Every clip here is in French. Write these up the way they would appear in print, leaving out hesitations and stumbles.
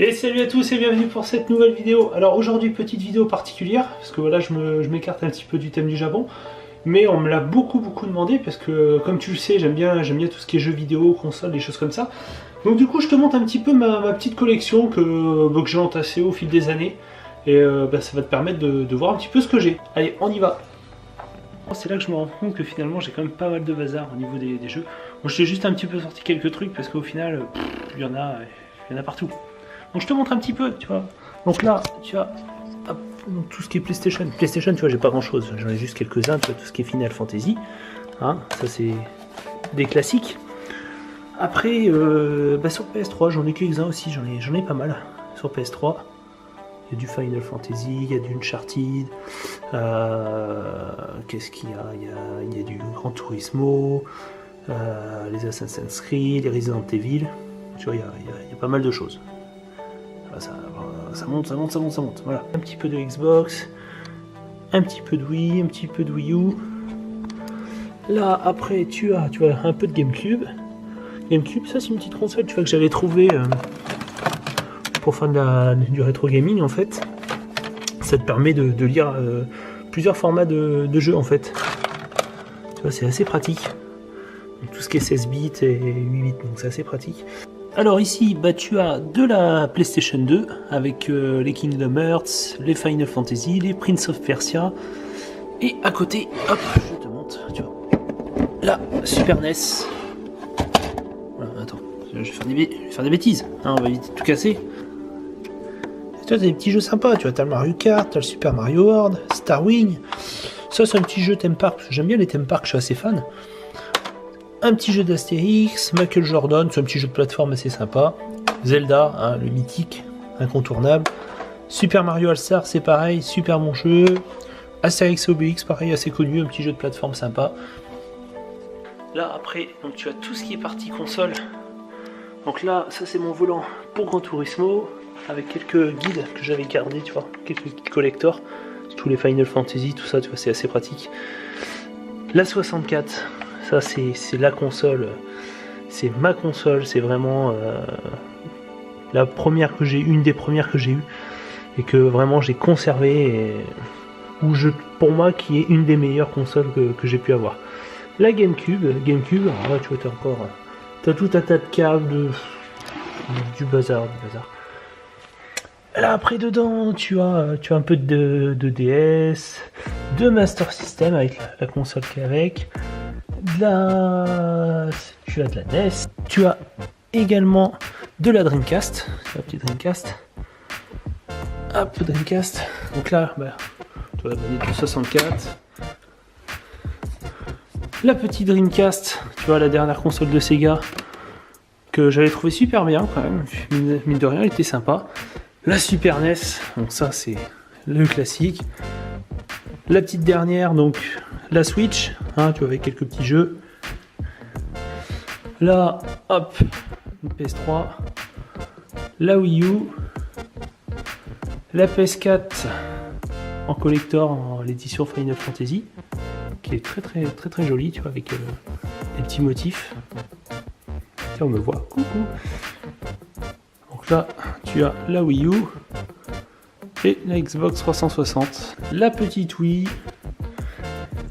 Et salut à tous et bienvenue pour cette nouvelle vidéo. Alors aujourd'hui petite vidéo particulière parce que voilà je m'écarte un petit peu du thème du Japon, mais on me l'a beaucoup demandé parce que comme tu le sais j'aime bien tout ce qui est jeux vidéo, consoles, des choses comme ça. Donc du coup je te montre un petit peu ma petite collection que j'ai entassée au fil des années et ça va te permettre de voir un petit peu ce que j'ai. Allez on y va. C'est là que je me rends compte que finalement j'ai quand même pas mal de bazar au niveau des jeux. Bon, je t'ai juste un petit peu sorti quelques trucs parce qu'au final il y en a partout. Donc je te montre un petit peu, tu vois. Donc là, tu as hop, tout ce qui est PlayStation. PlayStation, tu vois, j'ai pas grand chose. J'en ai juste quelques-uns, tu vois, tout ce qui est Final Fantasy. Hein, ça c'est des classiques. Après, sur PS3, j'en ai quelques-uns aussi, j'en ai pas mal. Sur PS3, il y a du Final Fantasy, il y a du Uncharted. Qu'est-ce qu'il y a? Il y a du Gran Turismo, les Assassin's Creed, les Resident Evil. Tu vois, il y a pas mal de choses. Ça monte, voilà. Un petit peu de Xbox, un petit peu de Wii, un petit peu de Wii U. Là, après, tu as un peu de GameCube. GameCube, ça c'est une petite console, tu vois, que j'avais trouvé pour faire du rétro gaming en fait. Ça te permet de lire plusieurs formats de jeux en fait. Tu vois, c'est assez pratique. Donc, tout ce qui est 16 bits et 8 bits, donc c'est assez pratique. Alors ici, tu as de la PlayStation 2 avec les Kingdom Hearts, les Final Fantasy, les Prince of Persia. Et à côté, hop, je te montre, tu vois, la Super NES. Voilà, attends, je vais faire des bêtises, hein, on va éviter de tout casser. Tu as des petits jeux sympas, tu vois, t'as le Mario Kart, t'as le Super Mario World, Star Wing. Ça c'est un petit jeu theme park, parce que j'aime bien les theme parks, je suis assez fan. Un petit jeu d'Astérix, Michael Jordan, c'est un petit jeu de plateforme assez sympa. Zelda, hein, le mythique, incontournable. Super Mario All-Star, c'est pareil, super bon jeu. Astérix et Obélix, pareil, assez connu, un petit jeu de plateforme sympa. Là, après, donc tu as tout ce qui est partie console. Donc là, ça c'est mon volant pour Gran Turismo, avec quelques guides que j'avais gardés, tu vois, quelques guides collector. Tous les Final Fantasy, tout ça, tu vois, c'est assez pratique. La 64. Ça c'est la console, c'est ma console, c'est vraiment la première que j'ai, une des premières que j'ai eues et que vraiment j'ai conservé pour moi qui est une des meilleures consoles que j'ai pu avoir. La GameCube, alors là tu vois t'as tout un tas de câbles, du bazar. Là après dedans tu as un peu de DS, de Master System avec la console qui est avec. Tu as de la NES, tu as également de la Dreamcast, la petite Dreamcast. Hop, Dreamcast. Donc là, tu as la manette de 64. La petite Dreamcast, tu vois, la dernière console de Sega que j'avais trouvé super bien quand même. Mine de rien, elle était sympa. La Super NES, donc ça c'est le classique. La petite dernière, donc la Switch, hein, tu vois, avec quelques petits jeux. Là, hop, une PS3, la Wii U, la PS4 en collector, en l'édition Final Fantasy, qui est très jolie, tu vois, avec des petits motifs. Tiens, on me voit, coucou. Donc là, tu as la Wii U et la Xbox 360, la petite Wii.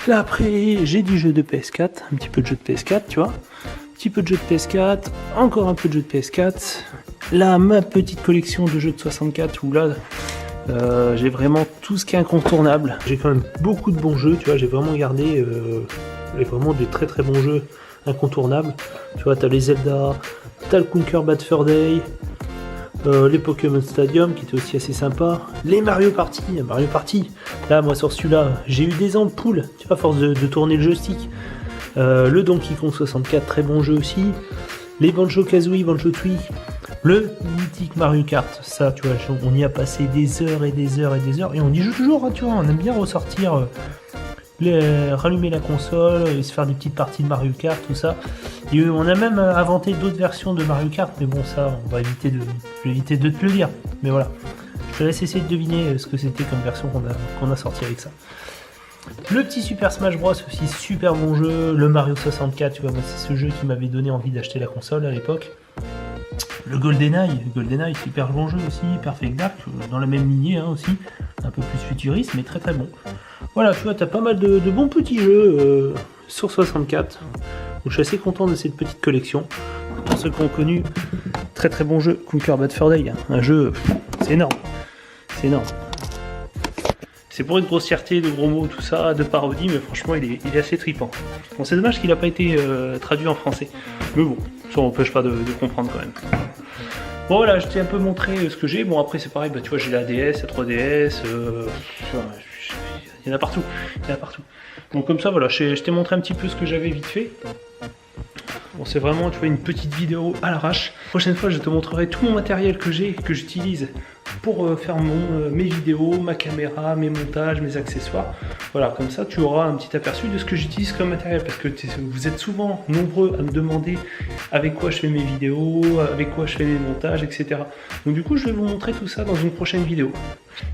Là après j'ai du jeu de PS4, un petit peu de jeu de PS4, tu vois. Un petit peu de jeu de PS4, encore un peu de jeu de PS4. Là ma petite collection de jeux de 64 où là j'ai vraiment tout ce qui est incontournable. J'ai quand même beaucoup de bons jeux, tu vois, j'ai vraiment gardé vraiment des très bons jeux incontournables. Tu vois, t'as les Zelda, t'as le Conquer Bad Fur Day. Les Pokémon Stadium qui étaient aussi assez sympas, les Mario Party, là moi sur celui-là j'ai eu des ampoules, tu vois, à force de tourner le joystick. Le Donkey Kong 64, très bon jeu aussi, les Banjo-Kazooie, Banjo-Tooie, le mythique Mario Kart, ça tu vois, on y a passé des heures et on y joue toujours, hein, tu vois, on aime bien ressortir, rallumer la console et se faire des petites parties de Mario Kart, tout ça. Et on a même inventé d'autres versions de Mario Kart, mais bon, ça, je vais éviter de te le dire. Mais voilà, je te laisse essayer de deviner ce que c'était comme version qu'on a sorti avec ça. Le petit Super Smash Bros aussi, super bon jeu. Le Mario 64, tu vois, c'est ce jeu qui m'avait donné envie d'acheter la console à l'époque. Le GoldenEye, super bon jeu aussi, Perfect Dark, dans la même lignée hein, aussi, un peu plus futuriste, mais très très bon. Voilà, tu vois, t'as pas mal de bons petits jeux sur 64. Donc, je suis assez content de cette petite collection. Pour ceux qui ont connu, très très bon jeu, Conquer Bad Fur Day, hein. Un jeu, c'est énorme, c'est énorme. C'est pour une grossièreté, de gros mots, tout ça, de parodie, mais franchement, il est assez trippant. Bon, c'est dommage qu'il n'a pas été traduit en français, mais bon, ça n'empêche pas de comprendre quand même. Bon voilà, je t'ai un peu montré ce que j'ai. Bon après c'est pareil, bah, tu vois j'ai la DS, la 3DS, il y en a partout, Donc comme ça voilà, je t'ai montré un petit peu ce que j'avais vite fait. Bon c'est vraiment tu vois une petite vidéo à l'arrache. Prochaine fois je te montrerai tout mon matériel que j'utilise pour faire mes vidéos, ma caméra, mes montages, mes accessoires. Voilà, comme ça tu auras un petit aperçu de ce que j'utilise comme matériel, parce que vous êtes souvent nombreux à me demander avec quoi je fais mes vidéos, avec quoi je fais mes montages, etc. Donc du coup je vais vous montrer tout ça dans une prochaine vidéo.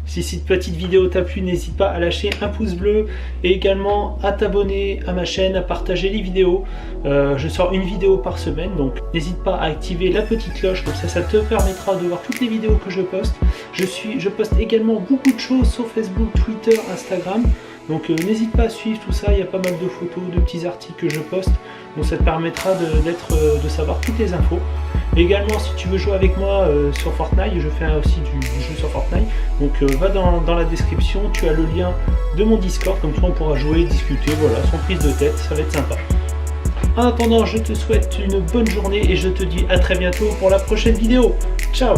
Si cette petite vidéo t'a plu, n'hésite pas à lâcher un pouce bleu et également à t'abonner à ma chaîne, à partager les vidéos. Je sors une vidéo par semaine, donc n'hésite pas à activer la petite cloche, comme ça te permettra de voir toutes les vidéos que je poste. Je poste également beaucoup de choses sur Facebook, Twitter, Instagram. Donc n'hésite pas à suivre tout ça, il y a pas mal de photos, de petits articles que je poste. Donc ça te permettra de savoir toutes les infos. Et également si tu veux jouer avec moi sur Fortnite, je fais aussi du jeu sur Fortnite. Donc va dans la description, tu as le lien de mon Discord, comme ça on pourra jouer, discuter, voilà, sans prise de tête, ça va être sympa. En attendant, je te souhaite une bonne journée et je te dis à très bientôt pour la prochaine vidéo. Ciao!